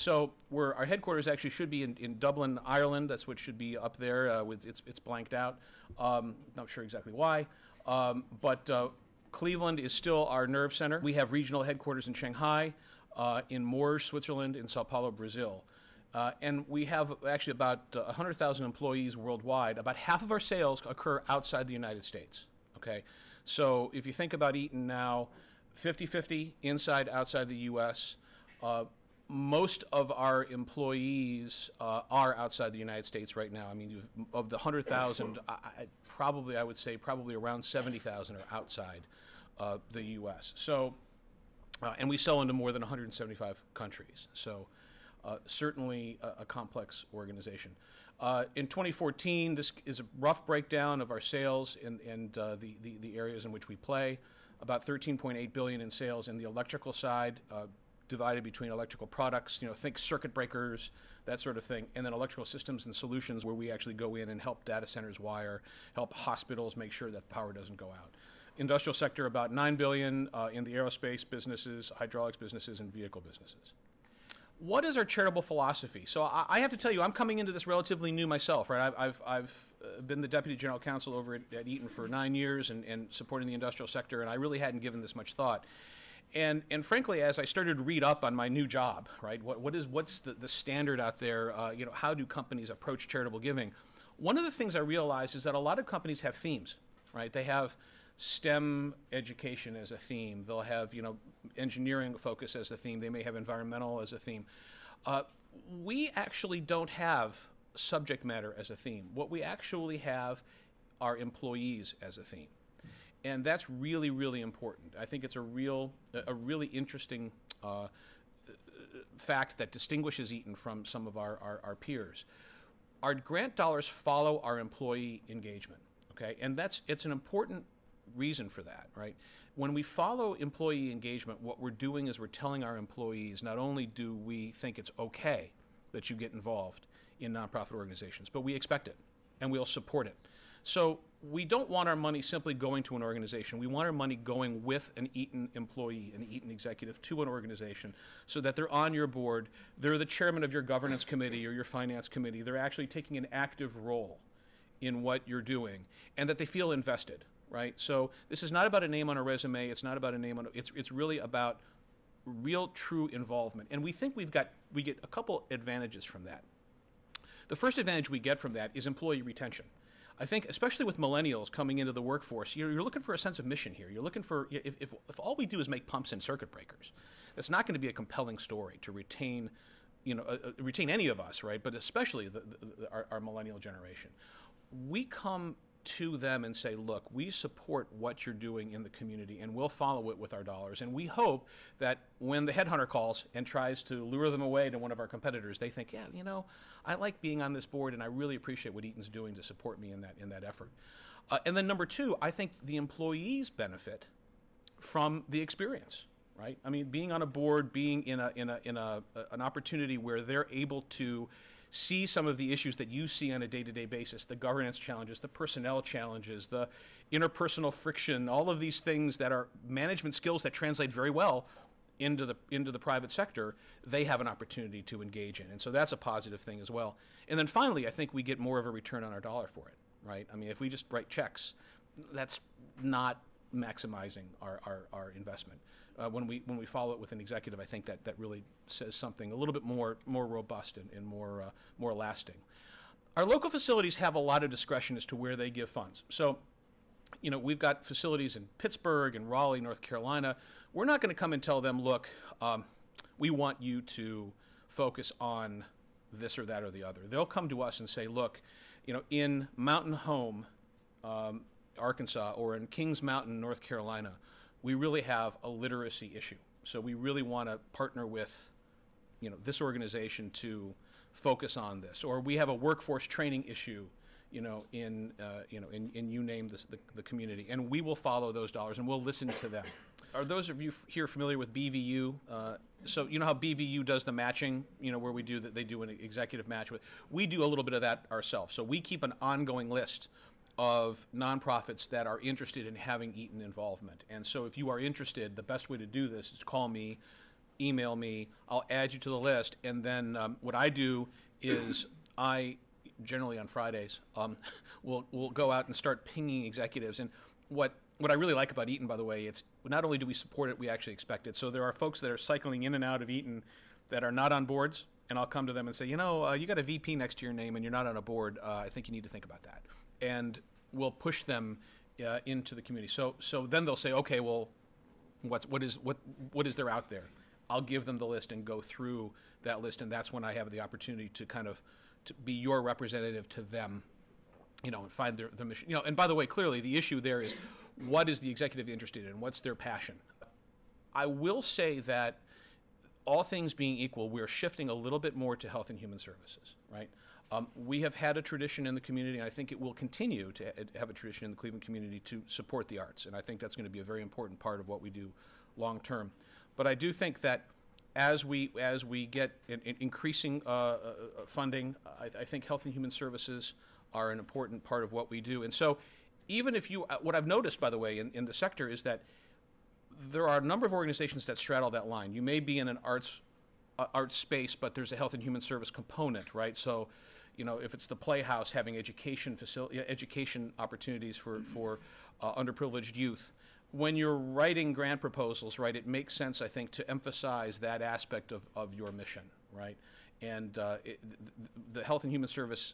So our headquarters actually should be in Dublin, Ireland. That's what should be up there. It's blanked out. Not sure exactly why. But Cleveland is still our nerve center. We have regional headquarters in Shanghai, in Morges, Switzerland, in Sao Paulo, Brazil. And we have actually about 100,000 employees worldwide. About half of our sales occur outside the United States. Okay, so if you think about Eaton now, 50-50 inside, outside the U.S. Most of our employees are outside the United States right now. I mean, of the 100,000, I would say probably around 70,000 are outside the U.S. So, and we sell into more than 175 countries. So, certainly a complex organization. In 2014, this is a rough breakdown of our sales and the areas in which we play. About $13.8 billion in sales in the electrical side, divided between electrical products, think circuit breakers, that sort of thing, and then electrical systems and solutions where we actually go in and help data centers wire, help hospitals make sure that power doesn't go out. Industrial sector, about $9 billion in the aerospace businesses, hydraulics businesses, and vehicle businesses. What is our charitable philosophy? So I have to tell you, I'm coming into this relatively new myself, right? I've been the Deputy General Counsel over at Eaton for 9 years and supporting the industrial sector, and I really hadn't given this much thought. And frankly, as I started to read up on my new job, right, what's the standard out there? How do companies approach charitable giving? One of the things I realized is that a lot of companies have themes, right? They have STEM education as a theme. They'll have, engineering focus as a theme. They may have environmental as a theme. We actually don't have subject matter as a theme. What we actually have are employees as a theme. And that's really, really important. I think it's a really interesting fact that distinguishes Eaton from some of our peers. Our grant dollars follow our employee engagement, okay? And it's an important reason for that, right? When we follow employee engagement, what we're doing is we're telling our employees not only do we think it's okay that you get involved in nonprofit organizations, but we expect it and we'll support it. So we don't want our money simply going to an organization. We want our money going with an Eaton employee, an Eaton executive to an organization so that they're on your board, they're the chairman of your governance committee or your finance committee, they're actually taking an active role in what you're doing, and that they feel invested. Right? So this is not about a name on a resume. It's not about a name on it's really about real, true involvement. And we think we get a couple advantages from that. The first advantage we get from that is employee retention. I think, especially with millennials coming into the workforce, you're looking for a sense of mission here. You're looking for, if all we do is make pumps and circuit breakers, it's not going to be a compelling story to retain, retain any of us, right? But especially our millennial generation. We come to them and say, look, we support what you're doing in the community and we'll follow it with our dollars. And we hope that when the headhunter calls and tries to lure them away to one of our competitors, they think, yeah, I like being on this board and I really appreciate what Eaton's doing to support me in that effort. And then number two, I think the employees benefit from the experience, right? I mean, being on a board, being in an opportunity where they're able to see some of the issues that you see on a day-to-day basis, the governance challenges, the personnel challenges, the interpersonal friction, all of these things that are management skills that translate very well into the private sector, they have an opportunity to engage in. And so that's a positive thing as well. And then finally, I think we get more of a return on our dollar for it, right? I mean, if we just write checks, that's not maximizing our investment. When we follow it with an executive, I think that really says something a little bit more robust and more lasting. Our local facilities have a lot of discretion as to where they give funds. So, we've got facilities in Pittsburgh and Raleigh, North Carolina. We're not going to come and tell them, look, we want you to focus on this or that or the other. They'll come to us and say, look, in Mountain Home, Arkansas, or in Kings Mountain, North Carolina, we really have a literacy issue. So we really want to partner with, this organization to focus on this. Or we have a workforce training issue, in you name this, the community, and we will follow those dollars and we'll listen to them. Are those of you here familiar with BVU? So you know how BVU does the matching, where they do an executive match with. We do a little bit of that ourselves. So we keep an ongoing list of nonprofits that are interested in having Eaton involvement. And so if you are interested, the best way to do this is to call me. email me, I'll add you to the list, and then what I do is I, generally on Fridays, we'll go out and start pinging executives. And what I really like about Eaton, by the way, it's not only do we support it, we actually expect it. So there are folks that are cycling in and out of Eaton that are not on boards, and I'll come to them and say, you know, you got a VP next to your name and you're not on a board. I think you need to think about that. And we'll push them into the community. So then they'll say, okay, well, what is there out there? I'll give them the list and go through that list, and that's when I have the opportunity to kind of to be your representative to them, you know, and find their mission. You know, and by the way, clearly the issue there is what is the executive interested in? What's their passion? I will say that all things being equal, we're shifting a little bit more to health and human services, right? We have had a tradition in the community, and I think it will continue to have a tradition in the Cleveland community to support the arts, and I think that's going to be a very important part of what we do long term. But I do think that as we get increasing funding, I think health and human services are an important part of what we do. And so even if you, what I've noticed, by the way, in the sector is that there are a number of organizations that straddle that line. You may be in an arts space, but there's a health and human service component, right? So, you know, if it's the Playhouse having education opportunities for underprivileged youth, when you're writing grant proposals, right, it makes sense, I think, to emphasize that aspect of your mission, right? And the health and human service,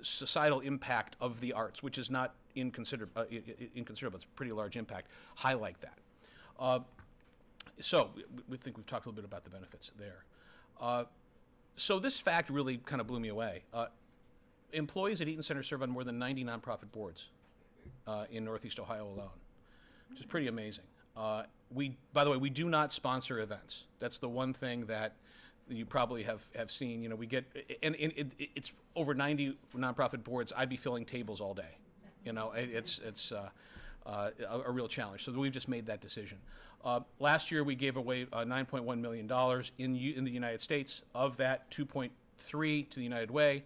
societal impact of the arts, which is not inconsiderable, it's a pretty large impact, highlight that. So we think we've talked a little bit about the benefits there. So this fact really kind of blew me away. Employees at Eaton Center serve on more than 90 nonprofit boards in Northeast Ohio alone, which is pretty amazing. By the way, we do not sponsor events. That's the one thing that you probably have seen. You know, we get, and it's over 90 nonprofit boards. I'd be filling tables all day. You know, it's a real challenge. So we've just made that decision. Last year we gave away $9.1 million in the United States. Of that, 2.3 to the United Way.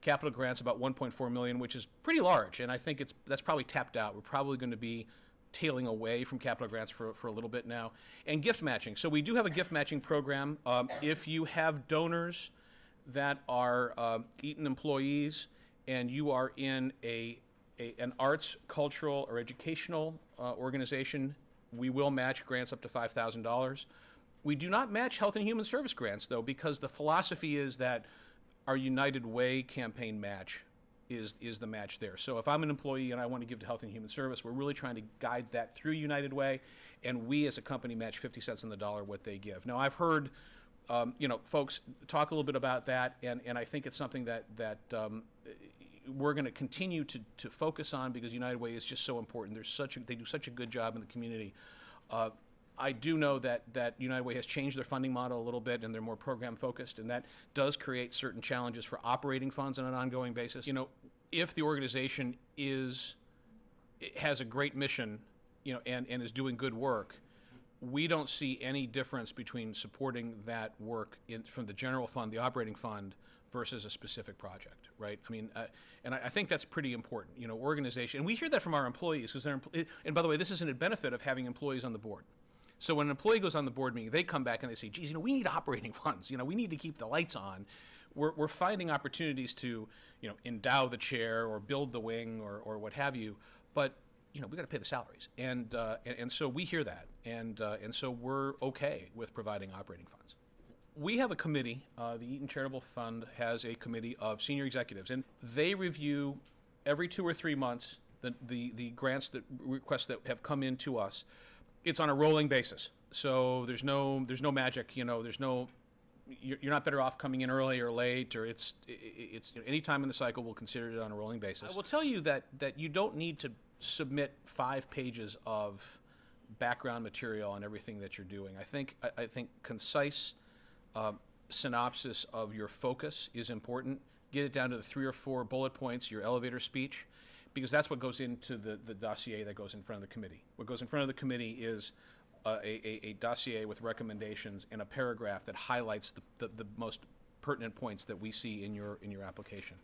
Capital grants about 1.4 million, which is pretty large, and I think that's probably tapped out. We're probably going to be tailing away from capital grants for a little bit now. And gift matching. So we do have a gift matching program. If you have donors that are Eaton employees and you are in an arts, cultural, or educational organization, we will match grants up to $5,000. We do not match health and human service grants, though, because the philosophy is that our United Way campaign match is the match there. So if I'm an employee and I want to give to health and human service, we're really trying to guide that through United Way, and we as a company match 50 cents on the dollar what they give. Now, I've heard folks talk a little bit about that, and I think it's something that we're going to continue to focus on, because United Way is just so important. They do such a good job in the community. I do know that United Way has changed their funding model a little bit, and they're more program focused, and that does create certain challenges for operating funds on an ongoing basis. You know, if the organization has a great mission, you know, and is doing good work, we don't see any difference between supporting that work from the general fund, the operating fund, versus a specific project, right? I mean, and I think that's pretty important. You know, organization, and we hear that from our employees, because and by the way, this isn't a benefit of having employees on the board. So when an employee goes on the board meeting, they come back and they say, geez, you know, we need operating funds. You know, we need to keep the lights on. We're finding opportunities to, you know, endow the chair or build the wing or what have you. But, you know, we got to pay the salaries. And so we hear that. And so we're okay with providing operating funds. We have a committee. The Eaton Charitable Fund has a committee of senior executives, and they review every 2 or 3 months the grants requests that have come in to us. It's on a rolling basis, so there's no magic. You know, you're not better off coming in early or late, or it's any time in the cycle we'll consider it on a rolling basis. I will tell you that you don't need to submit 5 pages of background material on everything that you're doing. I think concise synopsis of your focus is important. Get it down to the 3 or 4 bullet points, your elevator speech, because that's what goes into the dossier that goes in front of the committee. What goes in front of the committee is a dossier with recommendations and a paragraph that highlights the most pertinent points that we see in your application.